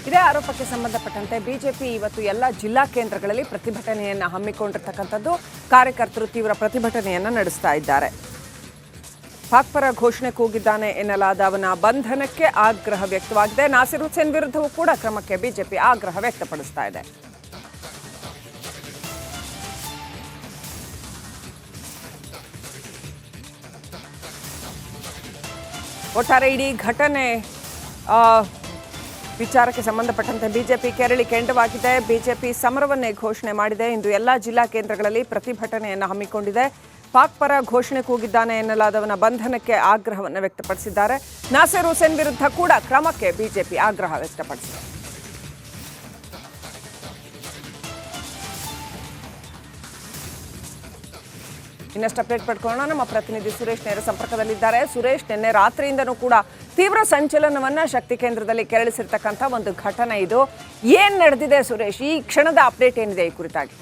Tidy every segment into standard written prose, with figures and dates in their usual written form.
ಇದೇ ಆರೋಪಕ್ಕೆ ಸಂಬಂಧಪಟ್ಟಂತೆ ಬಿಜೆಪಿ ಇವತ್ತು ಎಲ್ಲ ಜಿಲ್ಲಾ ಕೇಂದ್ರಗಳಲ್ಲಿ ಪ್ರತಿಭಟನೆಯನ್ನು ಹಮ್ಮಿಕೊಂಡಿರತಕ್ಕಂಥದ್ದು. ಕಾರ್ಯಕರ್ತರು ತೀವ್ರ ಪ್ರತಿಭಟನೆಯನ್ನು ನಡೆಸ್ತಾ ಇದ್ದಾರೆ. ಪಾಕ್ ಪರ ಘೋಷಣೆ ಕೂಗಿದ್ದಾನೆ ಎನ್ನಲಾದ ಅವನ ಬಂಧನಕ್ಕೆ ಆಗ್ರಹ ವ್ಯಕ್ತವಾಗಿದೆ. ನಾಸಿರ್ ಹುಸೇನ್ ವಿರುದ್ಧವೂ ಕೂಡ ಕ್ರಮಕ್ಕೆ ಬಿಜೆಪಿ ಆಗ್ರಹ ವ್ಯಕ್ತಪಡಿಸ್ತಾ ಇದೆ. ಒಟ್ಟಾರೆ ಇಡೀ ಘಟನೆ ವಿಚಾರಕ್ಕೆ ಸಂಬಂಧಪಟ್ಟಂತೆ ಬಿಜೆಪಿ ಕೆರಳಿ ಕೆಂಡವಾಗಿದೆ. ಬಿಜೆಪಿ ಸಮರವನ್ನೇ ಘೋಷಣೆ ಮಾಡಿದೆ. ಇಂದು ಎಲ್ಲ ಜಿಲ್ಲಾ ಕೇಂದ್ರಗಳಲ್ಲಿ ಪ್ರತಿಭಟನೆಯನ್ನು ಹಮ್ಮಿಕೊಂಡಿದೆ. ಪಾಕ್ ಪರ ಘೋಷಣೆ ಕೂಗಿದ್ದಾನೆ ಎನ್ನಲಾದವನ ಬಂಧನಕ್ಕೆ ಆಗ್ರಹವನ್ನು ವ್ಯಕ್ತಪಡಿಸಿದ್ದಾರೆ. ನಾಸಿರ್ ಹುಸೇನ್ ವಿರುದ್ಧ ಕೂಡ ಕ್ರಮಕ್ಕೆ ಬಿಜೆಪಿ ಆಗ್ರಹ ವ್ಯಕ್ತಪಡಿಸಿದೆ. ಇನ್ನಷ್ಟು ಅಪ್ಡೇಟ್ ಪಡ್ಕೊಳ್ಳೋಣ. ನಮ್ಮ ಪ್ರತಿನಿಧಿ ಸುರೇಶ್ ನೇರ ಸಂಪರ್ಕದಲ್ಲಿದ್ದಾರೆ. ಸುರೇಶ್, ನಿನ್ನೆ ರಾತ್ರಿಯಿಂದನೂ ಕೂಡ ತೀವ್ರ ಸಂಚಲನವನ್ನ ಶಕ್ತಿ ಕೇಂದ್ರದಲ್ಲಿ ಕೆರಳಿಸಿರ್ತಕ್ಕಂಥ ಒಂದು ಘಟನೆ ಇದು. ಏನ್ ನಡೆದಿದೆ ಸುರೇಶ್? ಈ ಕ್ಷಣದ ಅಪ್ಡೇಟ್ ಏನಿದೆ ಈ ಕುರಿತಾಗಿ?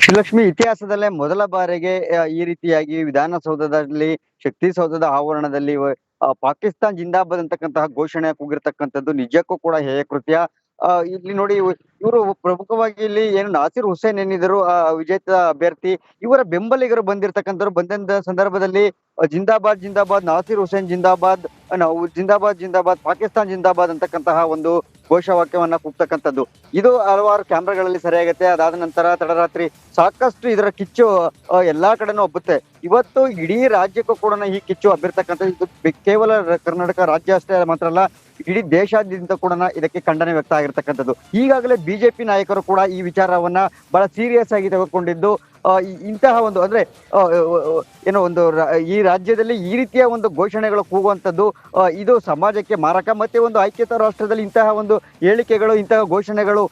ಶ್ರೀಲಕ್ಷ್ಮಿ, ಇತಿಹಾಸದಲ್ಲೇ ಮೊದಲ ಬಾರಿಗೆ ಈ ರೀತಿಯಾಗಿ ವಿಧಾನಸೌಧದಲ್ಲಿ, ಶಕ್ತಿ ಸೌಧದ ಆವರಣದಲ್ಲಿ ಪಾಕಿಸ್ತಾನ್ ಜಿಂದಾಬಾದ್ ಅಂತಕ್ಕಂತಹ ಘೋಷಣೆ ಕೂಗಿರ್ತಕ್ಕಂಥದ್ದು ನಿಜಕ್ಕೂ ಕೂಡ ಹೇಯ ಕೃತ್ಯ. ಇಲ್ಲಿ ನೋಡಿ, ಇವರು ಪ್ರಮುಖವಾಗಿ ಇಲ್ಲಿ ಏನು ನಾಸಿರ್ ಹುಸೇನ್ ಏನಿದ್ರು ವಿಜೇತ ಅಭ್ಯರ್ಥಿ, ಇವರ ಬೆಂಬಲಿಗರು ಬಂದಿರತಕ್ಕಂಥವ್ರು. ಬಂದ ಸಂದರ್ಭದಲ್ಲಿ ಜಿಂದಾಬಾದ್ ಜಿಂದಾಬಾದ್, ನಾಸಿರ್ ಹುಸೇನ್ ಜಿಂದಾಬಾದ್, ನಾವು ಜಿಂದಾಬಾದ್ ಜಿಂದಾಬಾದ್, ಪಾಕಿಸ್ತಾನ್ ಜಿಂದಾಬಾದ್ ಅಂತಕ್ಕಂತಹ ಒಂದು ಘೋಷವಾಕ್ಯವನ್ನ ಕೂಗ್ತಕ್ಕಂಥದ್ದು ಇದು ಹಲವಾರು ಕ್ಯಾಮ್ರಾಗಳಲ್ಲಿ ಸರಿಯಾಗತ್ತೆ. ಅದಾದ ನಂತರ ತಡರಾತ್ರಿ ಸಾಕಷ್ಟು ಇದರ ಕಿಚ್ಚು ಎಲ್ಲಾ ಕಡೆನೂ ಹಬ್ಬುತ್ತೆ. ಇವತ್ತು ಇಡೀ ರಾಜ್ಯಕ್ಕೂ ಕೂಡ ಈ ಕಿಚ್ಚು ಹಬ್ಬಿರ್ತಕ್ಕಂಥದ್ದು. ಇದು ಕೇವಲ ಕರ್ನಾಟಕ ರಾಜ್ಯ ಅಷ್ಟೇ ಮಾತ್ರ ಅಲ್ಲ, ಇಡೀ ದೇಶಾದ್ಯಂತ ಕೂಡ ಇದಕ್ಕೆ ಖಂಡನೆ ವ್ಯಕ್ತ ಆಗಿರ್ತಕ್ಕಂಥದ್ದು. ಈಗಾಗಲೇ ಬಿಜೆಪಿ ನಾಯಕರು ಕೂಡ ಈ ವಿಚಾರವನ್ನ ಬಹಳ ಸೀರಿಯಸ್ ಆಗಿ ತೆಗೆದುಕೊಂಡಿದ್ದು, ಇಂತಹ ಒಂದು ಅಂದ್ರೆ ಏನೋ ಒಂದು ಈ ರಾಜ್ಯದಲ್ಲಿ ಈ ರೀತಿಯ ಒಂದು ಘೋಷಣೆಗಳು ಕೂಗುವಂಥದ್ದು ಇದು ಸಮಾಜಕ್ಕೆ ಮಾರಕ. ಮತ್ತೆ ಒಂದು ಐಕ್ಯತಾ ರಾಷ್ಟ್ರದಲ್ಲಿ ಇಂತಹ ಒಂದು ಹೇಳಿಕೆಗಳು, ಇಂತಹ ಘೋಷಣೆಗಳು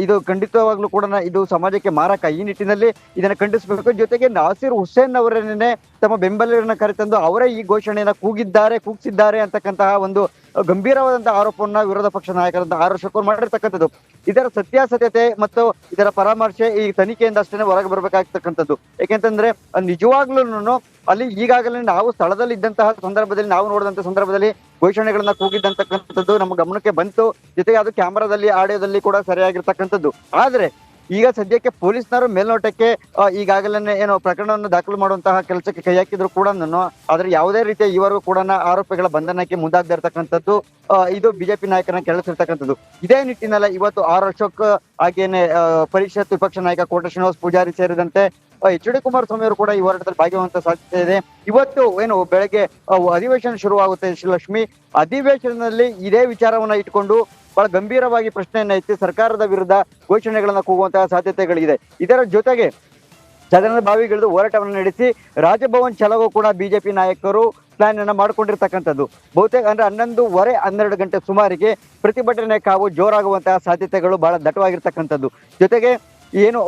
ಇದು ಖಂಡಿತವಾಗ್ಲೂ ಕೂಡ ಇದು ಸಮಾಜಕ್ಕೆ ಮಾರಕ. ಈ ನಿಟ್ಟಿನಲ್ಲಿ ಇದನ್ನ ಖಂಡಿಸಬೇಕು. ಜೊತೆಗೆ ನಾಸಿರ್ ಹುಸೇನ್ ಅವರನ್ನೇ ತಮ್ಮ ಬೆಂಬಲಿಗರನ್ನ ಕರೆತಂದು ಅವರೇ ಈ ಘೋಷಣೆಯನ್ನ ಕೂಗಿಸಿದ್ದಾರೆ ಅಂತಕ್ಕಂತಹ ಒಂದು ಗಂಭೀರವಾದಂತಹ ಆರೋಪವನ್ನ ವಿರೋಧ ಪಕ್ಷ ನಾಯಕರಾದ ಆರ್ ಅಶೋಕ್ ಮಾಡಿರ್ತಕ್ಕಂಥದ್ದು. ಇದರ ಸತ್ಯಾಸತ್ಯತೆ ಮತ್ತು ಇದರ ಪರಾಮರ್ಶೆ ಈ ತನಿಖೆಯಿಂದ ಅಷ್ಟೇ ಹೊರಗೆ ಬರ್ಬೇಕಾಗ್ತಕ್ಕಂಥದ್ದು. ಯಾಕೆಂತಂದ್ರೆ ನಿಜವಾಗ್ಲೂ ಅಲ್ಲಿ ಈಗಾಗಲೇ ನಾವು ಸ್ಥಳದಲ್ಲಿ ಇದ್ದಂತಹ ಸಂದರ್ಭದಲ್ಲಿ, ನಾವು ನೋಡಿದಂತಹ ಸಂದರ್ಭದಲ್ಲಿ ಘೋಷಣೆಗಳನ್ನ ಕೂಗಿದ್ದಂತಕ್ಕಂಥದ್ದು ನಮ್ಮ ಗಮನಕ್ಕೆ ಬಂತು. ಜೊತೆಗೆ ಅದು ಕ್ಯಾಮರಾದಲ್ಲಿ, ಆಡಿಯೋದಲ್ಲಿ ಕೂಡ ಸರಿಯಾಗಿರ್ತಕ್ಕಂಥದ್ದು. ಆದ್ರೆ ಈಗ ಸದ್ಯಕ್ಕೆ ಪೊಲೀಸ್ನವರು ಮೇಲ್ನೋಟಕ್ಕೆ ಈಗಾಗಲೇ ಏನೋ ಪ್ರಕರಣವನ್ನು ದಾಖಲು ಮಾಡುವಂತಹ ಕೆಲಸಕ್ಕೆ ಕೈ ಹಾಕಿದ್ರು ಕೂಡ, ಆದ್ರೆ ಯಾವುದೇ ರೀತಿಯ ಇವರೆಗೂ ಕೂಡ ಆರೋಪಿಗಳ ಬಂಧನಕ್ಕೆ ಮುಂದಾಗದೇ ಇರತಕ್ಕಂಥದ್ದು ಇದು ಬಿಜೆಪಿ ನಾಯಕರನ್ನ ಕೆಳಸಿರ್ತಕ್ಕಂಥದ್ದು. ಇದೇ ನಿಟ್ಟಿನಲ್ಲಿ ಇವತ್ತು ಆರ್ ಅಶೋಕ್, ಹಾಗೇನೆ ಪರಿಷತ್ ವಿಪಕ್ಷ ನಾಯಕ ಕೋಟ ಶ್ರೀನಿವಾಸ್ ಪೂಜಾರಿ ಸೇರಿದಂತೆ ಎಚ್ ಡಿ ಕುಮಾರಸ್ವಾಮಿ ಅವರು ಕೂಡ ಈ ಹೋರಾಟದಲ್ಲಿ ಭಾಗಿಯಾಗುವಂತ ಸಾಧ್ಯತೆ ಇದೆ. ಇವತ್ತು ಏನು ಬೆಳಗ್ಗೆ ಅಧಿವೇಶನ ಶುರುವಾಗುತ್ತೆ ಶ್ರೀಲಕ್ಷ್ಮಿ. ಅಧಿವೇಶನದಲ್ಲಿ ಇದೇ ವಿಚಾರವನ್ನ ಇಟ್ಕೊಂಡು ಬಹಳ ಗಂಭೀರವಾಗಿ ಪ್ರಶ್ನೆಯನ್ನ ಎತ್ತಿ ಸರ್ಕಾರದ ವಿರುದ್ಧ ಘೋಷಣೆಗಳನ್ನ ಕೂಗುವಂತಹ ಸಾಧ್ಯತೆಗಳಿದೆ. ಇದರ ಜೊತೆಗೆ ಸದನದ ಬಾವಿಗಿಳಿದು ಹೋರಾಟವನ್ನು ನಡೆಸಿ ರಾಜಭವನ್ ಚಲೋ ಕೂಡ ಬಿಜೆಪಿ ನಾಯಕರು ಪ್ಲಾನ್ ಅನ್ನ ಮಾಡ್ಕೊಂಡಿರ್ತಕ್ಕಂಥದ್ದು. ಬಹುತೇಕ ಅಂದ್ರೆ 11:30, 12 ಗಂಟೆ ಸುಮಾರಿಗೆ ಪ್ರತಿಭಟನೆ ಕಾವು ಜೋರಾಗುವಂತಹ ಸಾಧ್ಯತೆಗಳು ಬಹಳ ದಟ್ಟವಾಗಿರ್ತಕ್ಕಂಥದ್ದು. ಜೊತೆಗೆ ಏನು